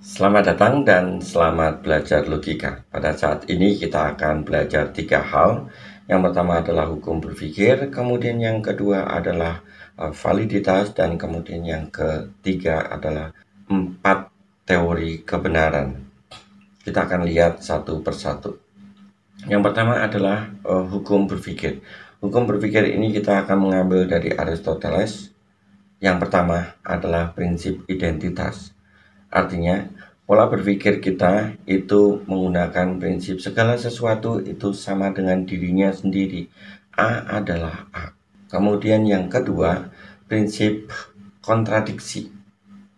Selamat datang dan selamat belajar logika. Pada saat ini kita akan belajar 3 hal. Yang pertama adalah hukum berpikir, kemudian yang kedua adalah validitas, dan kemudian yang ketiga adalah 4 teori kebenaran. Kita akan lihat satu persatu. Yang pertama adalah hukum berpikir. Hukum berpikir ini kita akan mengambil dari Aristoteles. Yang pertama adalah prinsip identitas. Artinya, pola berpikir kita itu menggunakan prinsip segala sesuatu itu sama dengan dirinya sendiri. A adalah A. Kemudian yang kedua, prinsip kontradiksi.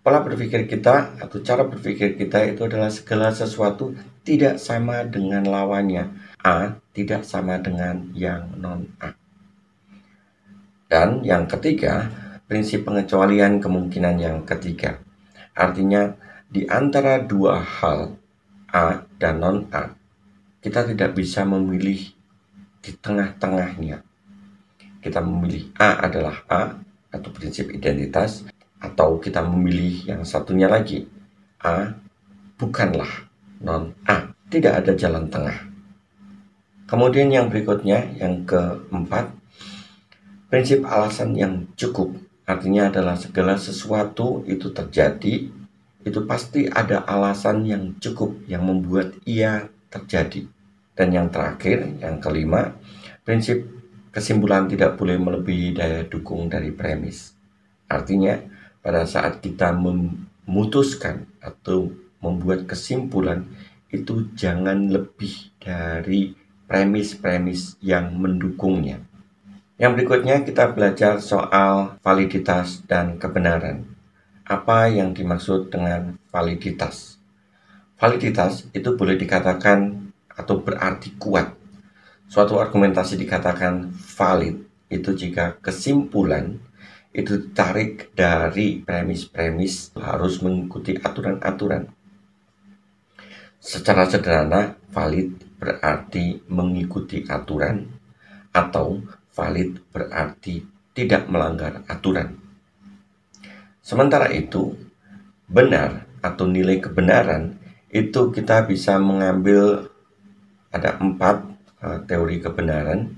Pola berpikir kita atau cara berpikir kita itu adalah segala sesuatu tidak sama dengan lawannya. A tidak sama dengan yang non-A. Dan yang ketiga, prinsip pengecualian kemungkinan yang ketiga. Artinya, di antara dua hal, A dan non-A, kita tidak bisa memilih di tengah-tengahnya. Kita memilih A adalah A, atau prinsip identitas, atau kita memilih yang satunya lagi, A bukanlah non-A. Tidak ada jalan tengah. Kemudian yang berikutnya, yang keempat, prinsip alasan yang cukup. Artinya adalah segala sesuatu itu terjadi, itu pasti ada alasan yang cukup yang membuat ia terjadi. Dan yang terakhir, yang kelima, prinsip kesimpulan tidak boleh melebihi daya dukung dari premis. Artinya, pada saat kita memutuskan atau membuat kesimpulan, itu jangan lebih dari premis-premis yang mendukungnya. Yang berikutnya kita belajar soal validitas dan kebenaran. Apa yang dimaksud dengan validitas? Validitas itu boleh dikatakan atau berarti kuat. Suatu argumentasi dikatakan valid itu jika kesimpulan itu ditarik dari premis-premis harus mengikuti aturan-aturan. Secara sederhana, valid berarti mengikuti aturan atau valid berarti tidak melanggar aturan. Sementara itu, benar atau nilai kebenaran itu kita bisa mengambil ada 4 teori kebenaran.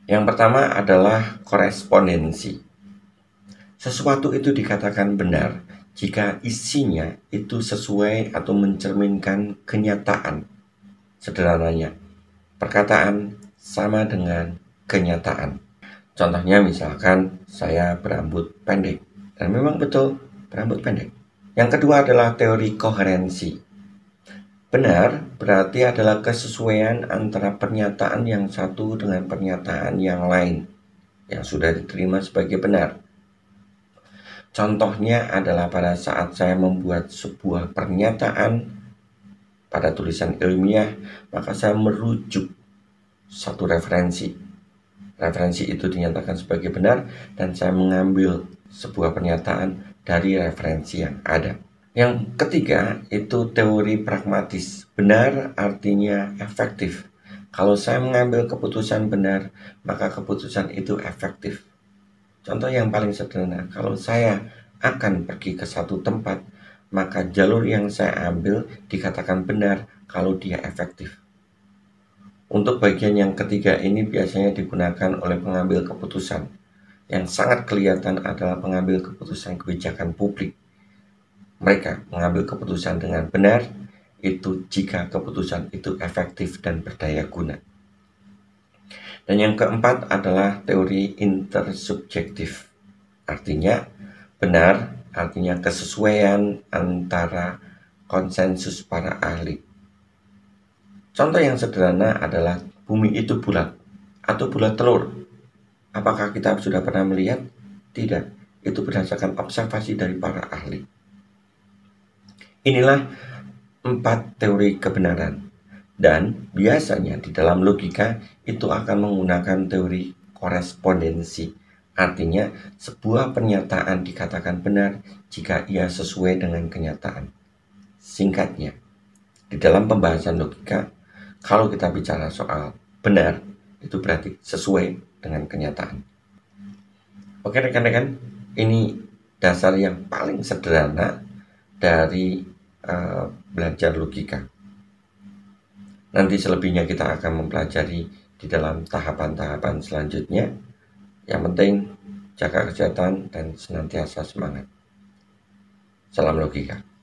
Yang pertama adalah korespondensi. Sesuatu itu dikatakan benar jika isinya itu sesuai atau mencerminkan kenyataan. Sederhananya, perkataan sama dengan kenyataan. Contohnya misalkan saya berambut pendek, dan memang betul berambut pendek. Yang kedua adalah teori koherensi. Benar berarti adalah kesesuaian antara pernyataan yang satu dengan pernyataan yang lain yang sudah diterima sebagai benar. Contohnya adalah pada saat saya membuat sebuah pernyataan pada tulisan ilmiah, maka saya merujuk satu referensi. Referensi itu dinyatakan sebagai benar dan saya mengambil sebuah pernyataan dari referensi yang ada. Yang ketiga itu teori pragmatis. Benar artinya efektif. Kalau saya mengambil keputusan benar, maka keputusan itu efektif. Contoh yang paling sederhana, kalau saya akan pergi ke satu tempat, maka jalur yang saya ambil dikatakan benar kalau dia efektif. Untuk bagian yang ketiga ini biasanya digunakan oleh pengambil keputusan. Yang sangat kelihatan adalah pengambil keputusan kebijakan publik. Mereka mengambil keputusan dengan benar, itu jika keputusan itu efektif dan berdaya guna. Dan yang keempat adalah teori intersubjektif. Artinya, benar artinya kesesuaian antara konsensus para ahli. Contoh yang sederhana adalah bumi itu bulat atau bulat telur. Apakah kita sudah pernah melihat? Tidak. Itu berdasarkan observasi dari para ahli. Inilah 4 teori kebenaran. Dan biasanya di dalam logika itu akan menggunakan teori korespondensi. Artinya sebuah pernyataan dikatakan benar jika ia sesuai dengan kenyataan. Singkatnya, di dalam pembahasan logika, kalau kita bicara soal benar, itu berarti sesuai dengan kenyataan. Oke rekan-rekan, ini dasar yang paling sederhana dari belajar logika. Nanti selebihnya kita akan mempelajari di dalam tahapan-tahapan selanjutnya. Yang penting jaga kesehatan dan senantiasa semangat. Salam logika.